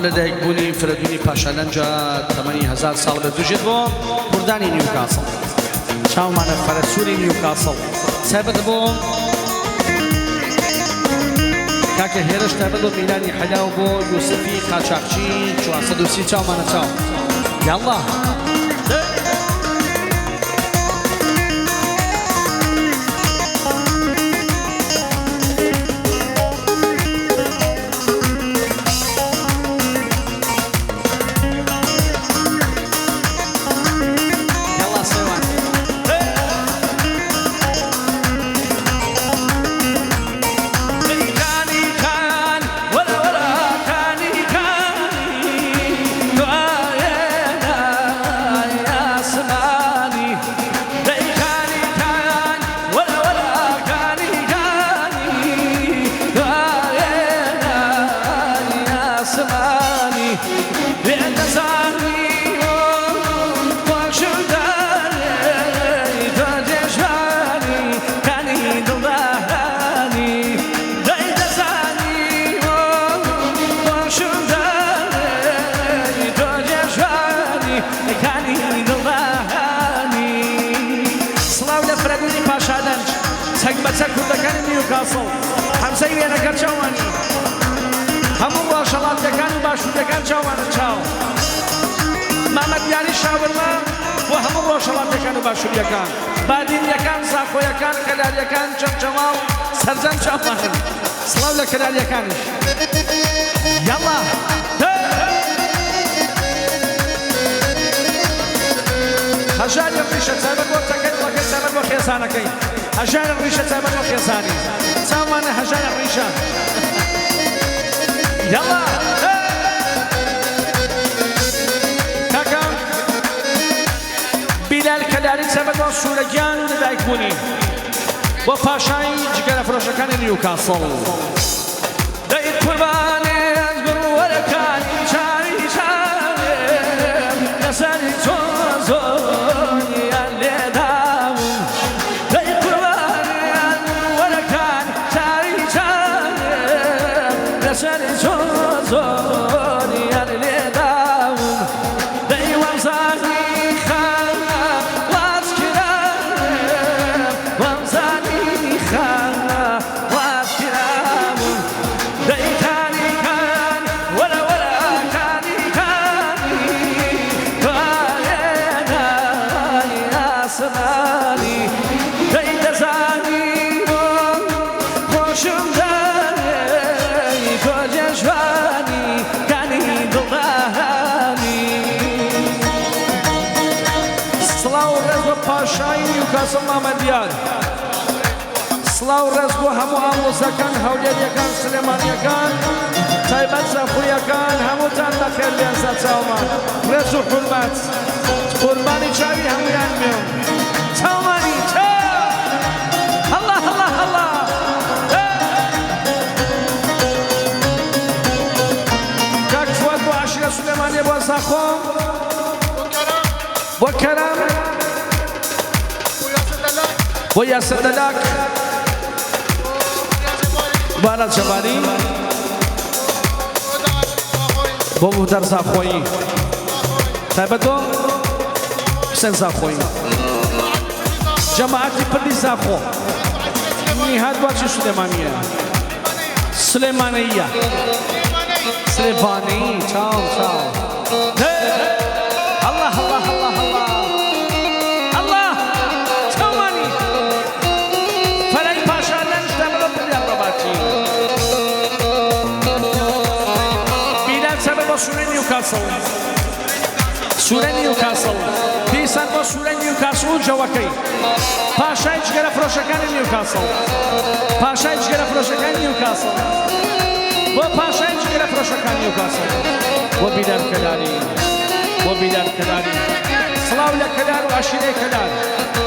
لديك بوني فردوني پاشالنجا 80,000 سال بدوجد بو برداني نيوكاسل شاو معنا فرسوري نيوكاسل ثابت بو كاكا هيرش ثابت بو ميلاني حلاو بو يوسفي قاچاقچي 430 شاو معنا شاو يلا بچه کردکان نیوکاسل همسایی وینا کر چاوانی همون باشلات دکان و باشو دکان چاوان چاو محمد یاری شاورما و همون باشلات دکان و باشو دکان بعدین یکان ساخو یکان کلار یکان چمچماو سرجم چاوان سلام لکلار یکانش یلا هجار يقريش تسابق وتكد وكيد سابق وخيسانة كي هجار الريشة سابق وخيساني سامانة هجار الريشة يلا كاكا بلال كلاري سابق وسورجان ندايك بوني وفاشاي جيكال فروشكان نيوكاسل دايت قرباني أزبر وركاني شاري شاري نساني توزو نيوكاسل محمديان سلاو رزقو همو آموزكان هوليريكان سليمانيكان تايبت زفويكان همو تان بخير بيانسا تاومان رزو حرمت قرباني چاوي همو يانميون تاوماني تا الله الله الله كاك فواد بو عشرة سليمانية بو زاخوم بو كرم ويا سدلاك بارد جباري بابو در زاخوي تابتو حسين زاخوي جماعتي بدي زاخو نهاد باشي سليمانية سليماني چاو چاو الله الله الله الله سورة نيوكاسل سورة نيوكاسل ديسان بو سورة نيوكاسل جواكي پاشای جگره فروشکان نيوكاسل پاشای جگره فروشکان نيوكاسل و پاشای جگره فروشکان نيوكاسل و بیدار کلاری و بیدار کلاری سلاو لکلار و عشیره کلار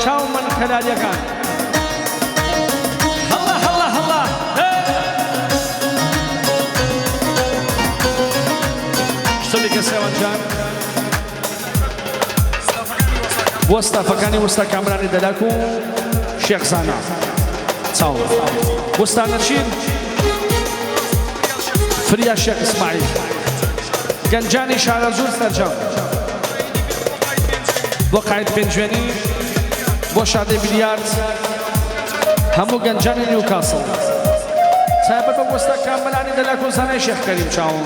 چاو من کلار یکان الله الله الله شتولی سیوان جان وستا فکانی وستا کامرانی دلاکو شیخ زانا تاو وستا نرشید فريا الشيخ اسماعيل گەنجانی شارە زوور سەرجەم بۆ قاید پێنجوێنی بۆ شادەی بیلیارد هەموو گەنجانی نیوکاسڵ تایبەت بە وەستە کامەلانی دەلاک و زانای شێخ کەریم چاوم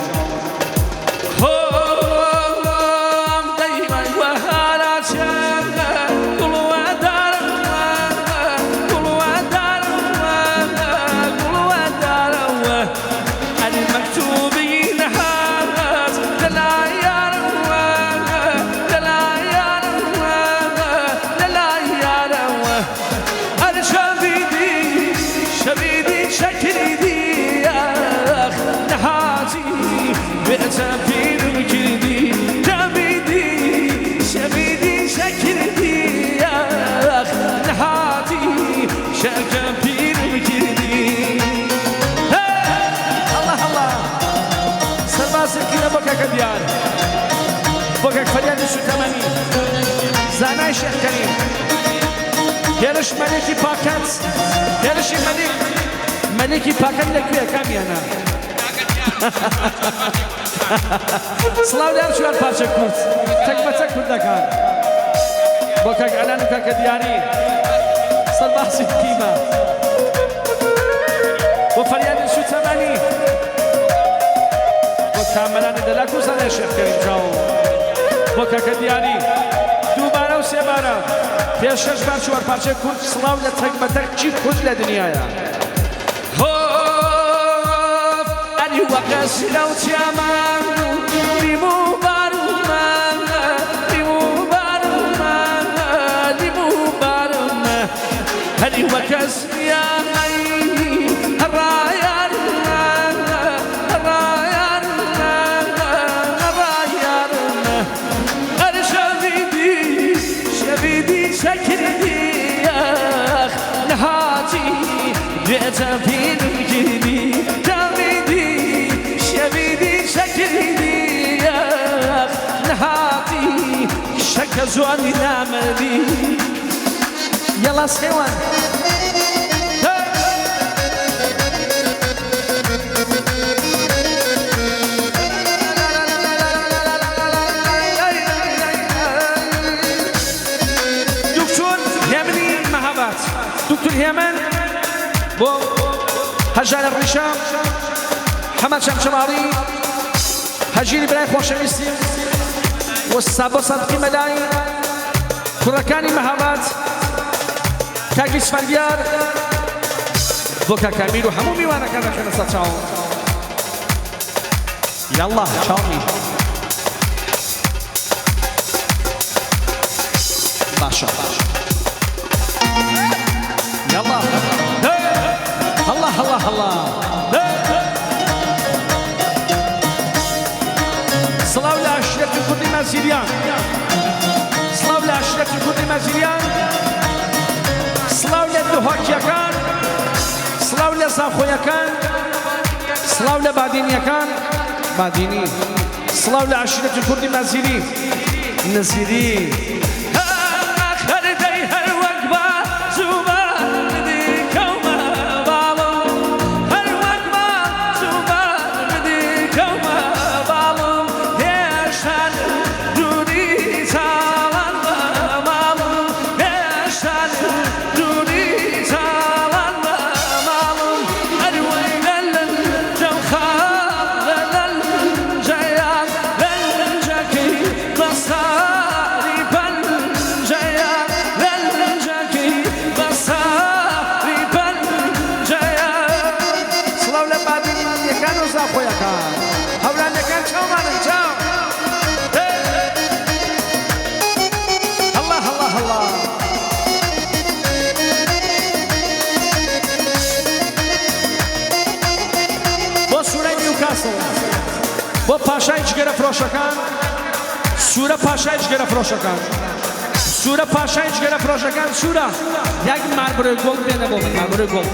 بۆکەک فەریادی سوتەمەنی زانای شێخ کەریم هێرش مەلێکی پاکەت هێرشی مەلێکی پاکەت لەکوێ کامیانە سڵاو لێر چوار پارچە کورد تەک بەچە کوردەکان بۆکەک ئەلان و کەکە دیاری سەر باسی تیمە بۆ فەریادی سوتەمەنی بۆ کامەرانی دەلاک و زانای شێخ کەریم چاوم بۆ کەکە دیاری دووبارە و سێبارە پێش شەش بار چوار پارچەی کورد سڵاو لە تەک بەتەک چی کورد لە دنیایە هۆف ئەنی وەقەسی لەو چامان لیمو بارمان لیمو بارمان لیمو بارمان هەنی وەکەسیانی هەڕایان تەپیرگیری جامیدی شەویدی شەکردی نەهاتی شەکە زۆنی نامەدی یەڵا سێوان دکتۆر هێمنی مەهاباد دکتۆر هێمن بۆ هەژار ڕیشام حەمەد شەمشەماڵی هەژیری برای خۆشەویستیم وەستا بۆ سەدقی مەلای کوڕەکانی مەهاباد کاکی سفەندیار بۆ کاکامیر و هەموو میوانەکان دەکەنە سەر چاوم یاڵڵا چاومی باشە یاڵڵا الله الله الله سڵاو لە عەشیرەتی کوردی مەزیریان سڵاو لە عەشیرەتی کوردی مەزیریان سڵاو لە دوهۆکیەکان سڵاو لە زاخۆیەکان سڵاو لە بادینیەکان بادینی سڵاو لە عەشیرەتی کوردی مەزیری نەزیری بۆ پاشای جگەرە فرۆشەکان سوورە پاشای جگەرە فرۆشەکان سوورە پاشای جگەرە فرۆشەکان سوورە یاک ماربڕۆی گۆڵ بێنە بۆ من ماربڕۆی گۆڵ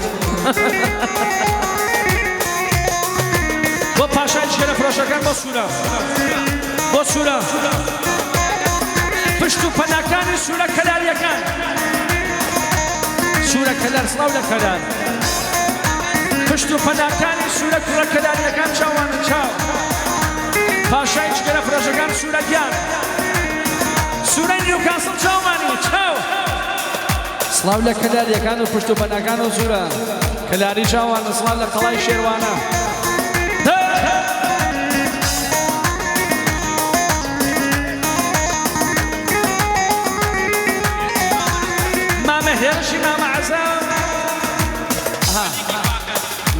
بۆ پاشای جگەرە فرۆشەکان بۆ سوورە بۆ سوورە پشت و پەناکانی سوورە کەلاریەکان سوورە کەلار سڵاو لە کەلار پشت و پەناکانی سوورە کوڕە کەلاریەکان چاوانە چاو پاشای جگەرە فرۆشەکان سوورەگیان سوورەی نیوکاسڵ چاومانی چاو سڵاو لە کەلاریەکان و پشت و بەناکان و زورە کەلاری چاوانە سڵاو لە قەڵای شێروانە مامە هێرشی مامە عەزام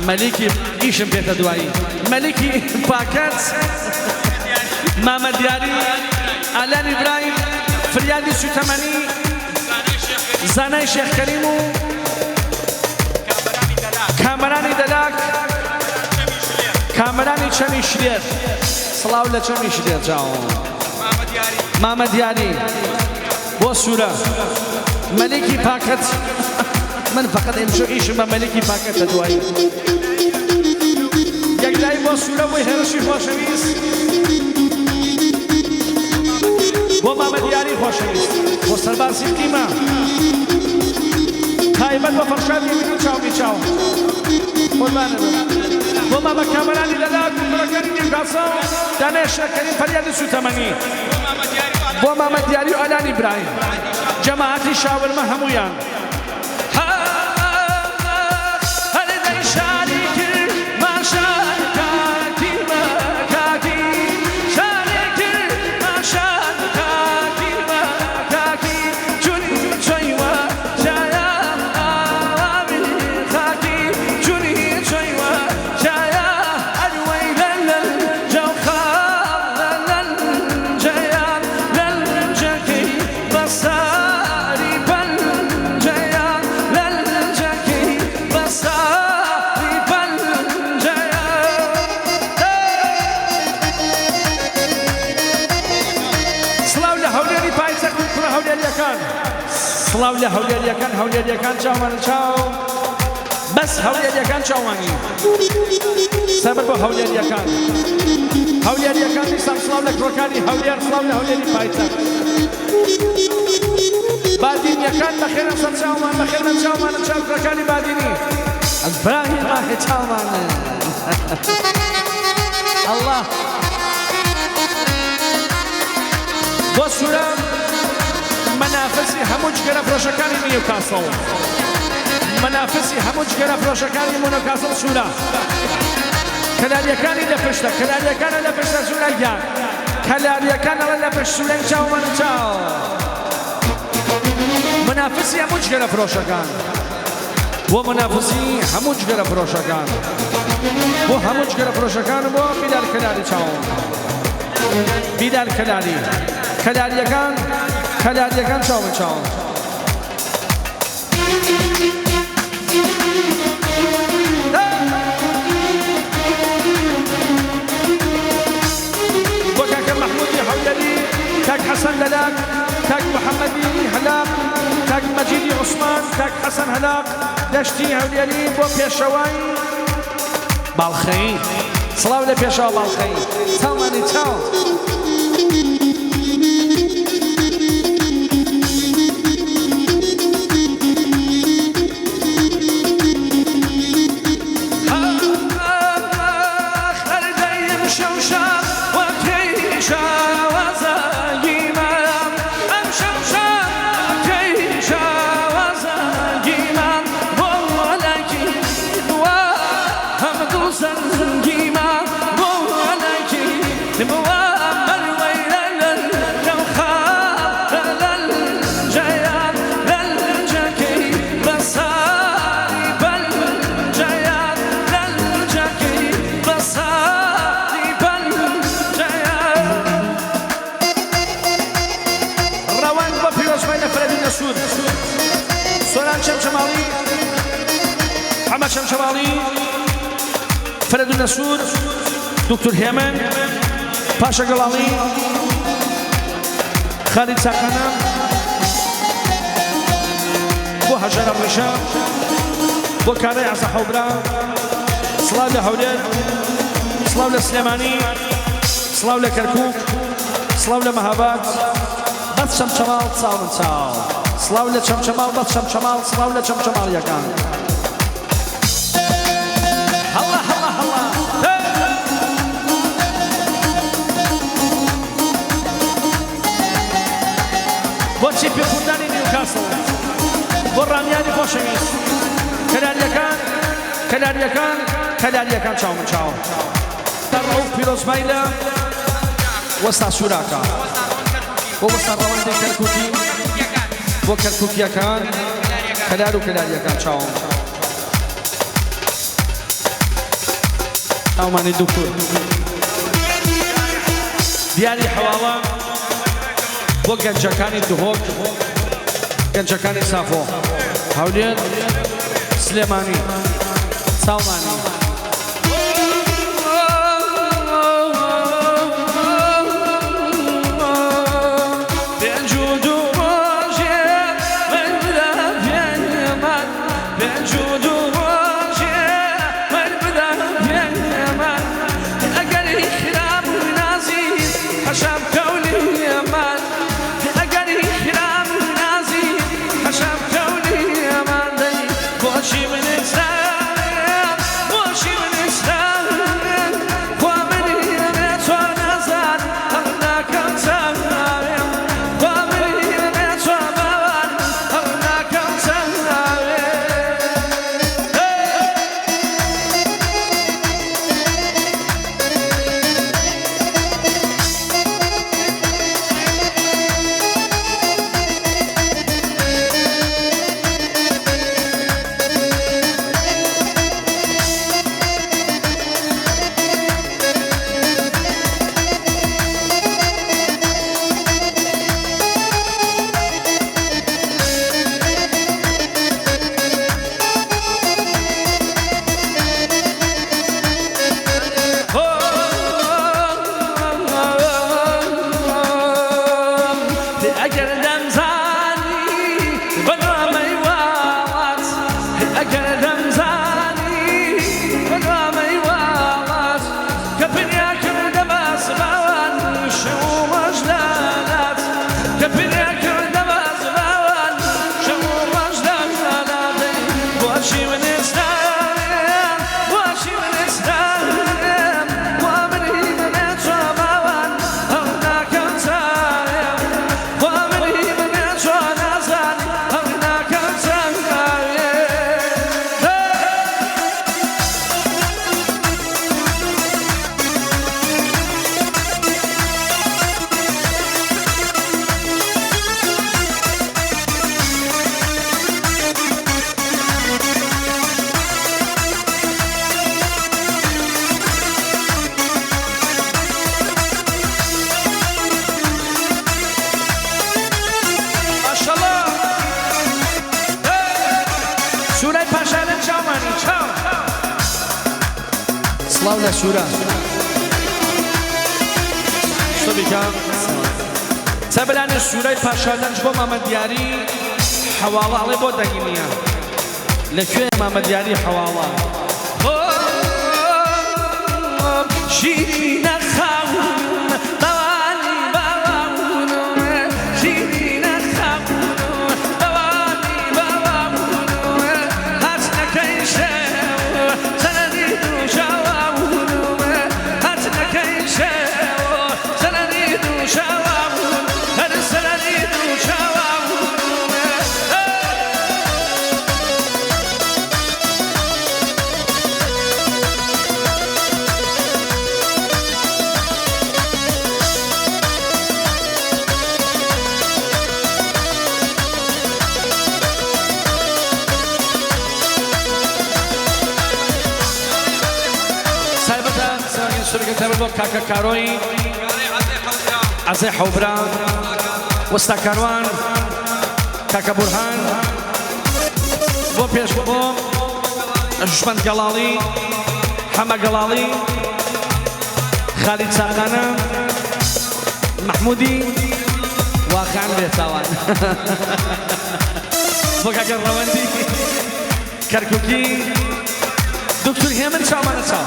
مەلیکی ئیشم پێتە دوایی مەلیکی پاکەت مامە دیاری ئالان ئیبراهیم فریادی سوتەمەنی زانای شێخ کەریم و کامەرانی دەلاک کامەرانی چەمی شرێر سڵاو لە چەمی شرێر جاوە مامە دیاری بۆ سوورە مەلیکی پاکەت من فقط ئێمشۆ ئیشم بە مەلیکی پاکەتە دوایی یەکلای بۆ سوورە بۆی هێرشی خۆشەویست بۆ مامە دیاری خۆشەویست بۆ سەربازی قیمە تایبەت بە فەرشادی منی چاومی چاو قوربانە بۆ مامە کامەرانی لەلاک و کوڕەکانی نیوکاسڵ دانای شێخ کەریم فەریادی سوتەمەنی بۆ مامە دیاری و ئالان ئیبراهیم جەماعەتی شاورمە هەموویان سڵاو لە هەولێریەکان چاومان چاو بەس هەولێریەکان چاوانی سەبەر بۆ هەولێریەکان دیسان سڵاو لە کوڕەکانی هەولێر سڵاو لە هەولێری پایتەخت بادینیەکان بەخێرن سەر چاومان بەخێرن چاومانە چاو کوڕەکانی بادینی ئەزبراهیم ڕاهێ چاومانە ئەڵڵا بۆ سوورە منافسی هەموو جگەرە فرۆشەکانی نیوکاسڵ منافسی هەموو جگەرە فرۆشەکانی نیوکاسڵ سوورە کەلاریەکانی لە پشتە کەلاریەکانە لە پشتە سوورە گیان کەلاریەکانەوە لە پشت سوورەی چاومانە چاو منافسی هەموو جگەرە فرۆشەکان بۆ منافسی هەموو جگەرە فرۆشەکان بۆ هەموو جگەرە فرۆشەکان بۆ بیدار کەلاری چاو بیدار کەلاریەکان چاومە چاو بۆ کاکە مەحموودی هەولێری کاک حەسەن لەلاک کاک محەممەدی هەلاق کاک مەجیدی عوسمان کاک حەسەن هەلاق دەشتی هەولێری بۆ پێشەوای باڵخەیی سڵاو لە پێشەوە باڵخەیی چاومانی چاو شمشمالی فرد النسور دكتور هيمن باشا قلالي خالد ساقنا بو هجر الرشا بو كاري عصا حوبرا صلاة لهولير صلاة لسليماني صلاة لكركوك صلاة لمهابات بث شمشمال تصاو من تصاو صلاة لشمشمال بث شمشمال صلاة لشمشمال يكان الله الله الله بۆچی پێکوندانی نیوکاسڵ بۆ ڕامیانی خۆشەویست کەلاریەکان چاومن چاو ڕەوف پیرۆزمایلە وەستا سووراکە بۆ وەستا ڕەوەندەی کەرکووکی بۆ کەرکووکیەکان کەلار و کەلاریەکان چاوم ئەومانی دوکتور دیاری حەواڵە بۆ گەنجەکانی دهۆک گەنجەکانی سافۆ هەولێر سلێمانی ساڵمانی سلااو لە سوورە شتۆبیکەم چەبلانێ سوورەی پاشالەنج بۆ مامەدیاری حەواڵە هەڵێ بۆ دەگینیە لەکوێ مامەدیاری حەواڵە شیرینە خاون بەوانی بەوانم شیرینە خاون بەوانی بەوانم هەچ نەکەی شەو سەنەدی دووشەوە کاکە کارۆی عەزەی حەوبرا وەستا کاروان کاکە بورهان بۆ پێش بۆ ژوشمەند گەڵاڵی حەمە گەڵاڵی خالید چاقانە محمودی واخان بێتاوان بۆ کاکە ڕەوەندی کەرکووکی دکتور هێمن چاومانە چاو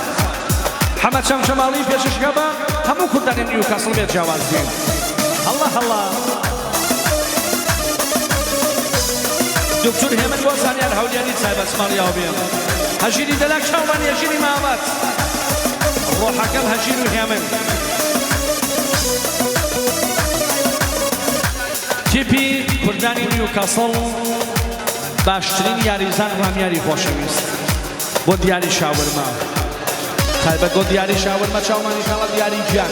حەمەد شەمشەماڵی پێششگە بە هەموو کوردانی نیوکاسڵ بێت جیاواز بێن هەڵا هەڵا دکتور هێمن بۆ زانیار هەولیانی تایبەتمەڵیاو بێن هەژیری دەلاک چاومان هەژیری مامەت ڕۆحەکەم هەژیر و هێمن تیپی گوردانی نیوکاسل باشترین یاریزان و هەمیاری خۆشەویست بۆ دیاری شاورما تایبەت بۆ دیاری شاورما چاومانی کاڵە دیاری گیان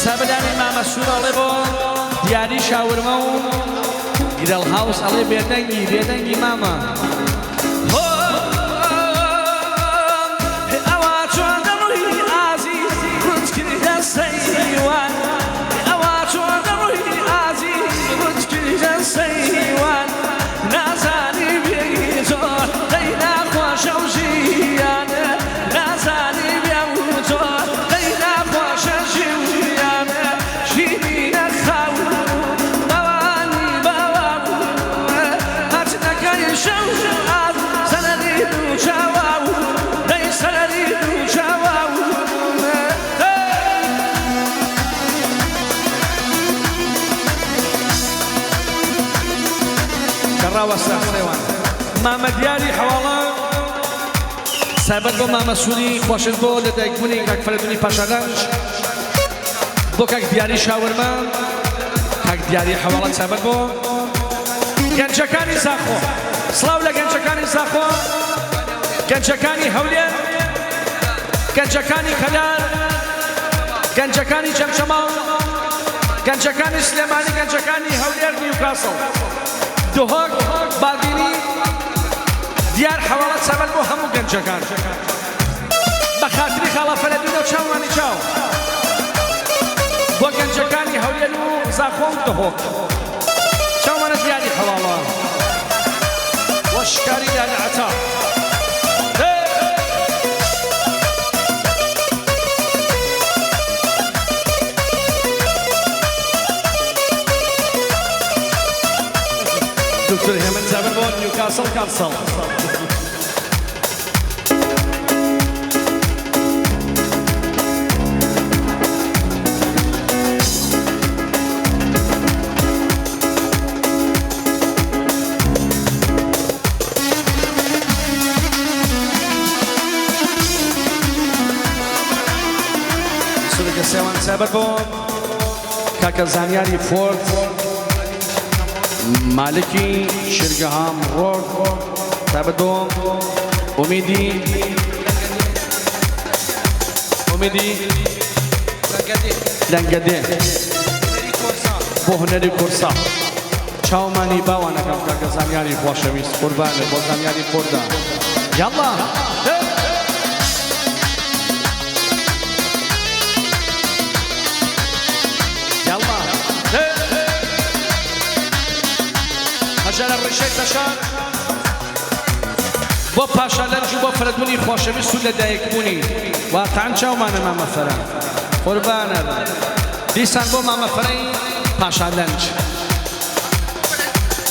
سەبلانی مامە سوور ئەڵێ بۆ دیاری شاورما و گرێڵ هاوس ئەڵێ بێدەنگی مامە مامە دیاری حواڵە سابەت بۆ مامە سووری خۆشت بۆ لە دایکبوونی کاک فەرەدوونی پاشەلەنج بۆ کاک دیاری شاورما کاک دیاری حواڵە سابەت بۆ گەنجەکانی زاخۆ سڵاو لە گەنجەکانی زاخۆ گەنجەکانی هەولێر گەنجەکانی کەلار گەنجەکانی جەمشەماڵ گەنجەکانی سلێمانی گەنجەکانی هەولێر نیوکاسڵ دهۆک باگیری دیار حواڵەت سەبەت بۆ هەموو گەنجەکان بە خاتری خاڵە فەرەدوونە و چاوانی چاو بۆ گەنجەکانی هەولێر و زاخۆ و دهۆک چاومانە دیاری حواڵە وە شکاری دیاری عەتا دکتور هێمن زەبر بۆ نیوکاسڵ کارسەڵ سوورگە سێوان زەبر بۆ کاکە زانیاری فۆرد مالکی شرگهام رود تابدو امیدی لنگده بۆ هونەری کورسا چاومانی باوانەکەم کاکە زانیاری خۆشەویست قوربانێ بۆ زانیاری فۆردا یاڵڵا یاڵڵا هەژارە ڕێشەی تەشار بۆ پاشەلەنج و بۆ فەرەدوونی خۆشەویست و لە دایکبوونی واتان چاومانە مامەفەرە قوربانە دیسان بۆ مامەفەرەی پاشەلەنج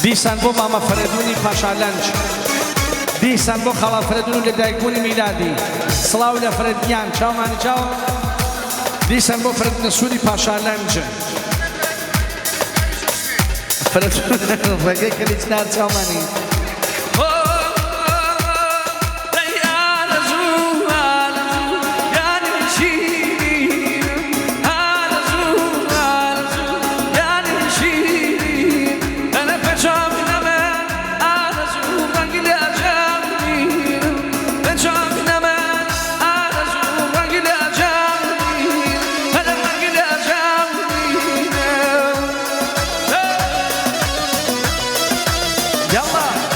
دیسان بۆ مامەفەرەدوونی پاشەلەنج دیسان بۆ خاڵە فەرەدوون و لە دایکبوونی میلادی سڵاو لە فەرەدیان چاومانی چاو دیسان بۆ فەرەدونە سووری پاشەلەنج ڕێگەی کەلیچنار چاومانی يلا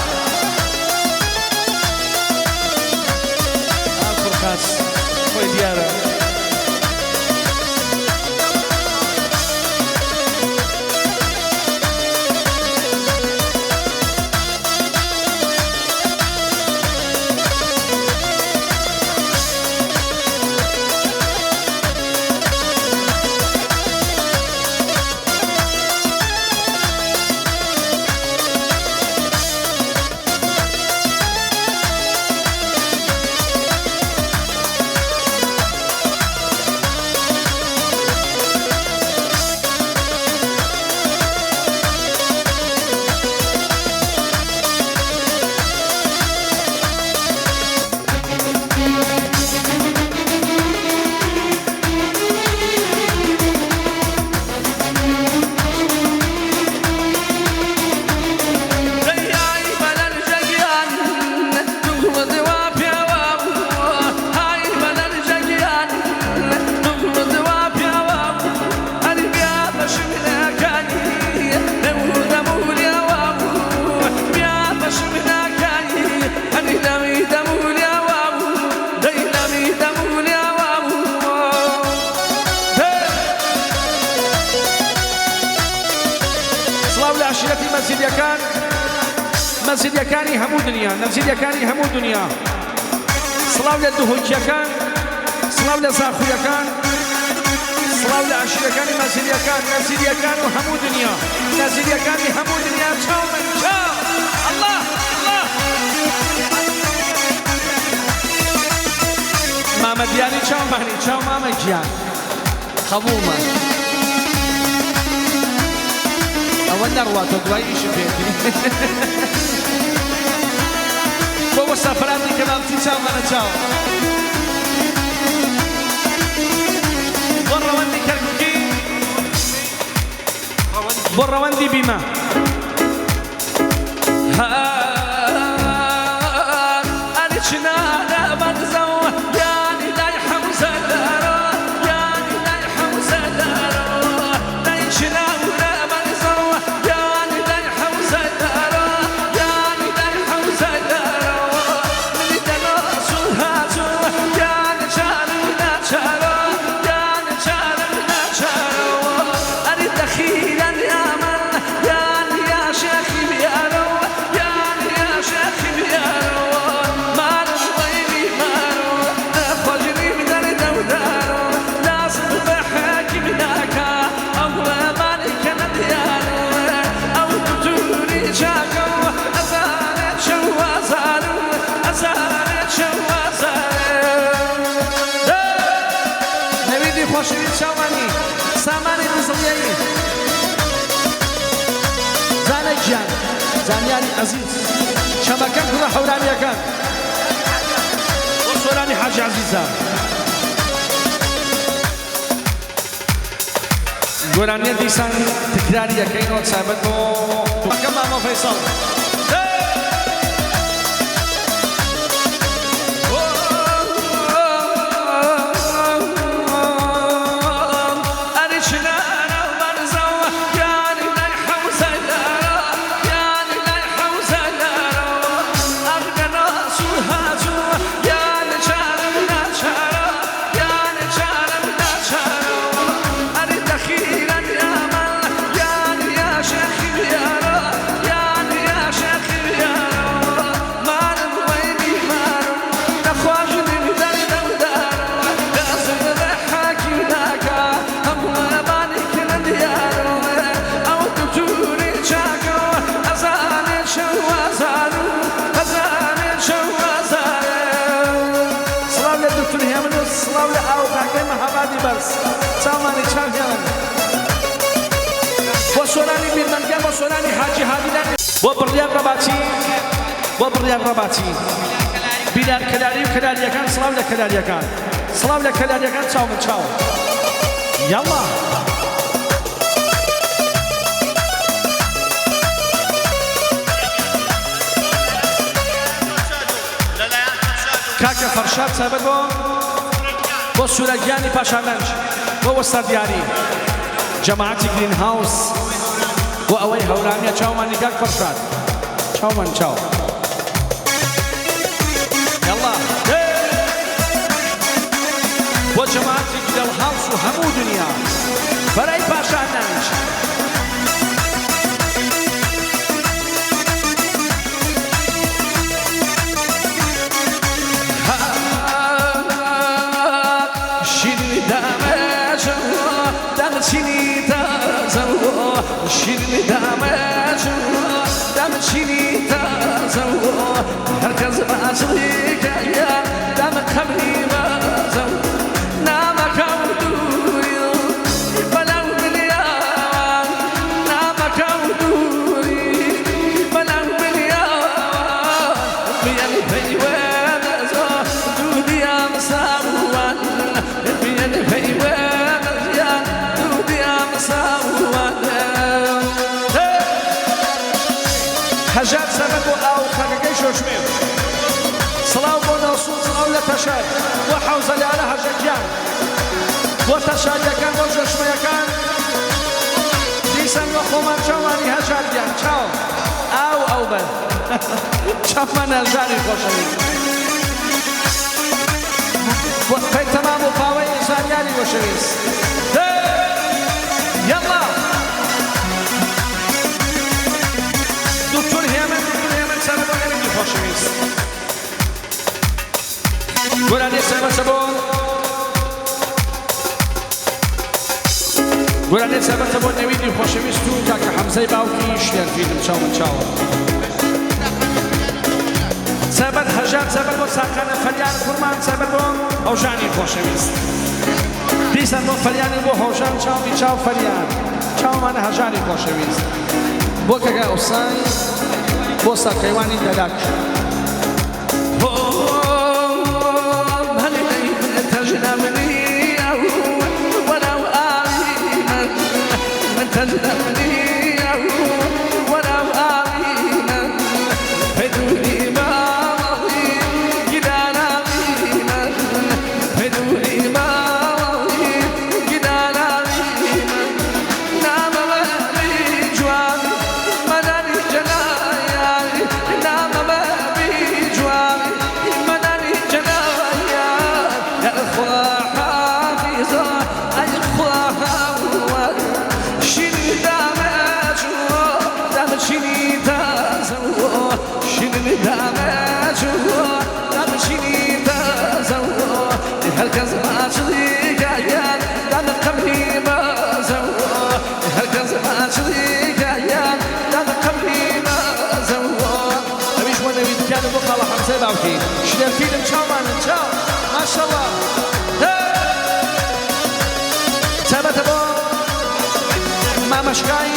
نەزیریەکانی هەموو دنیا نەزیریەکانی هەموو دنیا سڵاو لە دووهۆکیەکان سڵاو لە زاخویەکان سڵاو لە عەشیرەکانی نەزیریەکان نەزیریەکان و هەموو دنیا نەزیریەکانی هەموو دنیا چاو من چاو الله الله مامە دیاری چاومانی چاو مامە گیان قبوڵمە ئەوە نەڕواتە دوای ئیشی پێکردی بۆ مەسافرانی کەناڵتی چاومانە چاو بۆ ڕەوەندی کەرکووکی بۆ ڕەوەندی بیمە ئەنی چنانە بەرزەوە یانی لای حەوزە دارە یانی لای حەوزە دارە لای چناورە بەرزەوە یانی لای حەوزە دارە یانی لای حەوزە دارە منی دەناسو هاتووە یانی چارم ناچارە یانی چارم ناچارەوە ئەری دەخیلەن یامن یانی یا شێخی بیارەوە یانی یا شێخی بیارەوە مارم وەیلی مارەوە نەخۆشنیم دەردەودارەوە لازم بە حەکیم ناکا ئەو ئەمانی کە نەدیارەوە ئەو دوتوری چاکەوە ئەزارێت شەوازارەوە ئەزارێت شەوازارە نەویدی خۆشەویست چاوانی سامانی بزڵیایی زانە گیان زانیاری عەزیز شەمەکەن کوڕە حەورانیەکان بۆ سۆرانی حاجی عەزیزە گۆرانیە دیسان تکراری یەکەینەوە چابەت بۆ مەکەم مامۆ فەیسەڵ چاومانی چاویان بۆ سۆرانی بیرمەنگە بۆ سۆرانی حاجی هادیدان بۆ بڕیار ڕەباچی بۆ بڕیار ڕەباچی بیدار کەلاری و کەلاریەکان سڵاو لە کەلاریەکان سڵاو لە کەلاریەکان چاو من چاو یاڵا کاکە فەرشاد چابەت بۆ سوورەگیانی پاشامەنج بۆ وەستا دیاری جەماعەتی گرین هاوس بۆ ئەوەی هەورانیە چاومانی کاک فەرشاد چاومان چاو یاڵا بۆ جەماعەتی گرین هاوس و هەموو دنیا بەرەی پاشامەنج شیرینی دامەجو دامچینی تازەوە هەرکەس باشڵیکەیە دامە قەبری بازە نامەکە و دووری بەلەو ملیان نامەکە و دووری بەلەو ملیان بیان پەیوەندەزۆ دوودیام ساوان بیان پەیوەندەزیان دوودیام ساوان هەژار سەبەت بۆ ئاو خەکەکەی شۆشمێ سڵاو بۆ ناسوو سڵاو لە تەشار بۆ حەوزە لالە هەژەکیان بۆ تەشاریەکان بۆ شۆشمەیەکان دیسان بۆ خۆمان چاوانی هەژاریان چاو ئاو ئەو بەر چاپمان هەژاری خۆشەویست پەی تەمام و پاوەی زانیاری خۆشەویست یەڵا دکتۆر هێمن سەبەتەبوون گۆرانێ سەبەتەبوون نەویدی خۆشەویست و کاکە حەمزەی باوکی شلێرفیلم چاومە چاوە سەبەت هەژار سەبەت بۆ ساقانە فەریان کوڕمان سەبەت بۆ هەوژانی خۆشەویست دیسان بۆ فەریانی بۆ هەوژان چاومی چاو فەریان چاومانە هەژاری خۆشەویست بۆ کەگە ئەوسای بۆ ساقەیوانی دەلاک شلێرفیلم چاومانن چاو ماشەڵڵا سەبەتە بۆ مامەشکای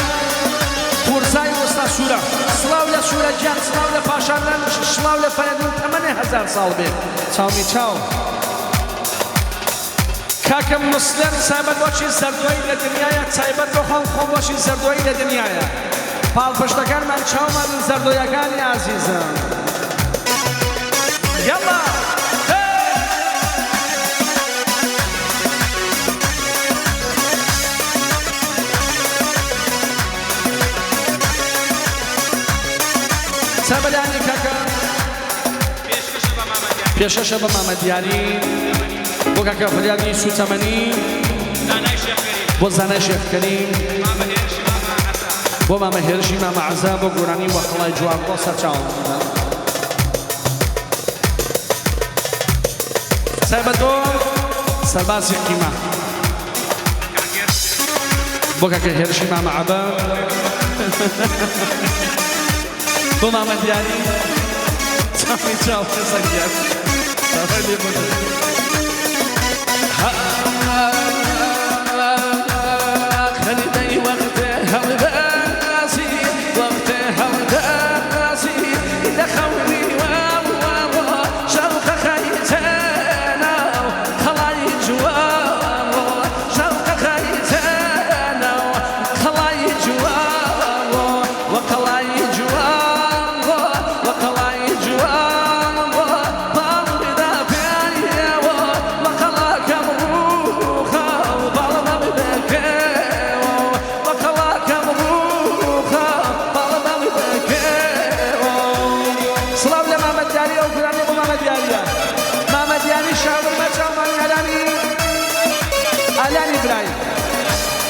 قورزای وەستا سوورە سڵاو لە سوورە گیان سڵاو لە پاشانان سڵاو لە فەرەدون تەمەنێ 1000 ساڵ بێت چاومی چاو کاکەم مسلم سایبەت بۆچی زەردۆی لە دنیایە چایبەت بۆ خۆم بۆچی زەردۆی لە دنیایە پاڵپشتەکانمان چاومانن زەردۆیەکانی عەزیزم يلا سبلاني كاكا بيشاشة بماما ديالي بو كاكا فريادي سو تمني بو زاناي شيخ كريم بو ماما هيرشي ماما عزاب بو قراني وخلاي جواب بو سرچاو سەبەتۆ سەربازی قیمە بۆ کاکە هێرشی مامە عەبە بۆ مامە دیاری چاوی چاو سەنگیار خەریدەی وەختێ هەڵدەسی وەختێ هەڵدەسی دەخەونی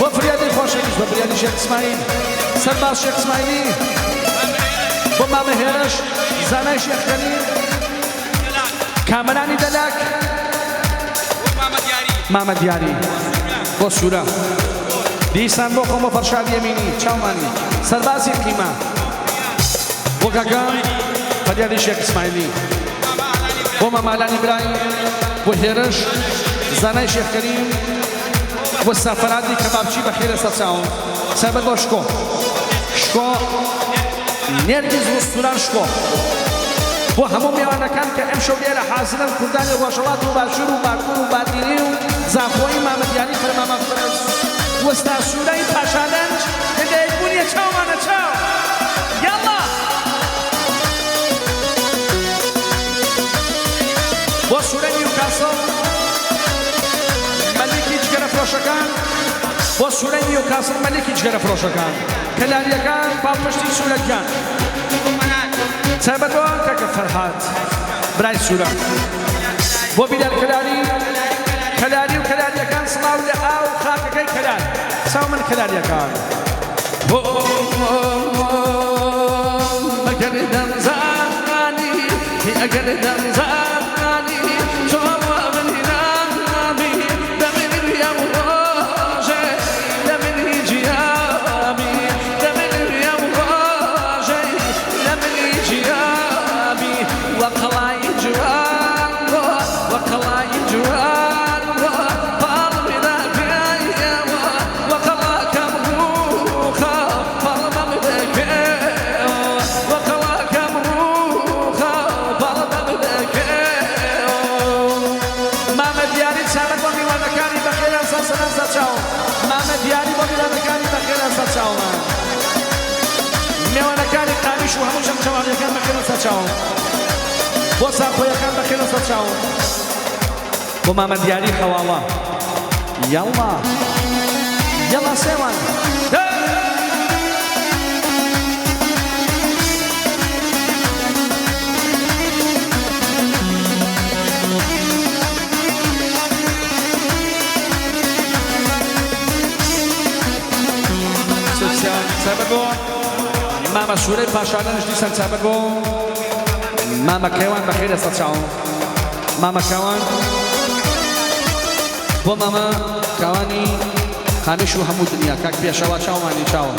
وفريادي خوشيش وفريادي شيخ اسماعيل سرباز شيخ اسماعيلي وماما هيرش زاناي شيخ كريم كاملاني دلاك ماما دياري وسورة ديسان بوخم وفرشاد يميني چاوماني سربازي قيمة وكاكا فريادي شيخ اسماعيلي وماما علاني براي وهيرش زاناي شيخ كريم والسفرادي كبابچی بخیر ساتساون سبب باشکو شکو نرگز وستوران شکو و همون میوانکان که امشو بیاره حاضرن کردن واشلات و باشور و باکور و بادینی و زافوی مامدیانی فرما مفرز وستاسورای پاشادنج نگه بونی چاو مانا چاو یالا و سوره نیوکاسل فروشەکان بۆ سوورەی نیوکاسڵ مەلێکی جگەرە فڕۆشەکان کەلاریەکان پاڵپشتی سوورەتیان سایبەتەوە کاکە فەرهاد برای سوورە بۆ بیلال کەلاری و کەلاریەکان سڵاو لە ئاو خاکەکەی کەلار چاو من کەلاریەکان ئەگەر دەمزانی ئەگەر دەمزانی تۆ من بخێرە سەر چاومان میێوانەکانی قامیش و هەموو جەمجەوانیەکان بخێرە سەر چاوم بۆ ساخۆیەکان بخێرە سەر چاوم بۆ مامە دیاری حەواڵە یاڵڵا یاڵڵا سێوان چابەگۆ مامە سوورەی پاشانەش دیسان چابەگۆ مامە کەوان بەخێرە سەر چاوم مامە کەوان بۆ مامە کەوانی خانش و هەموو دنیا کاک پێشەوە چاومانی چاوە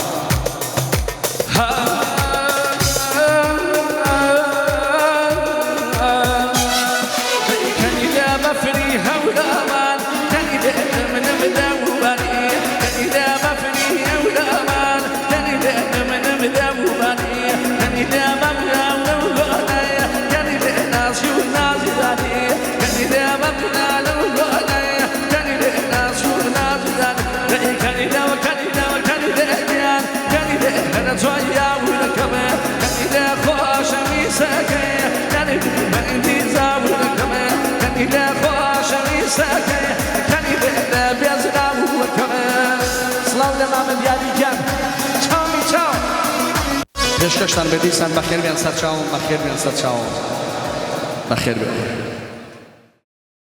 کەنیدا بەفری هەولامان کەنیدا من بدەوبانی کەنیدا بەفری هەولامان کەنیدا من بدەوبانی کەنیدا بەمناوەوگۆنای کەنیدا نازی و نازدانی کەنیدا بەمناوەوگۆنای کەنیدا نازی و نازدانی کەنیدا وەکەنیدا وەکەنیدایان کەنیدا هەرە جوانیا وونەکەمە کەنیدا خۆشە میسەکەی کەنیدا بەئیندی زاوونەکەمە کەنیدا خۆشە میسەکەی کەنیدا بێزنا وونەکەمە سڵاو لە مامە دیاریگیان چاومی چاو پێشکەشتان بە دیسان بەخێر بێن سەر چاوم بەخێر بێن سەر چاوم بەخێر بێن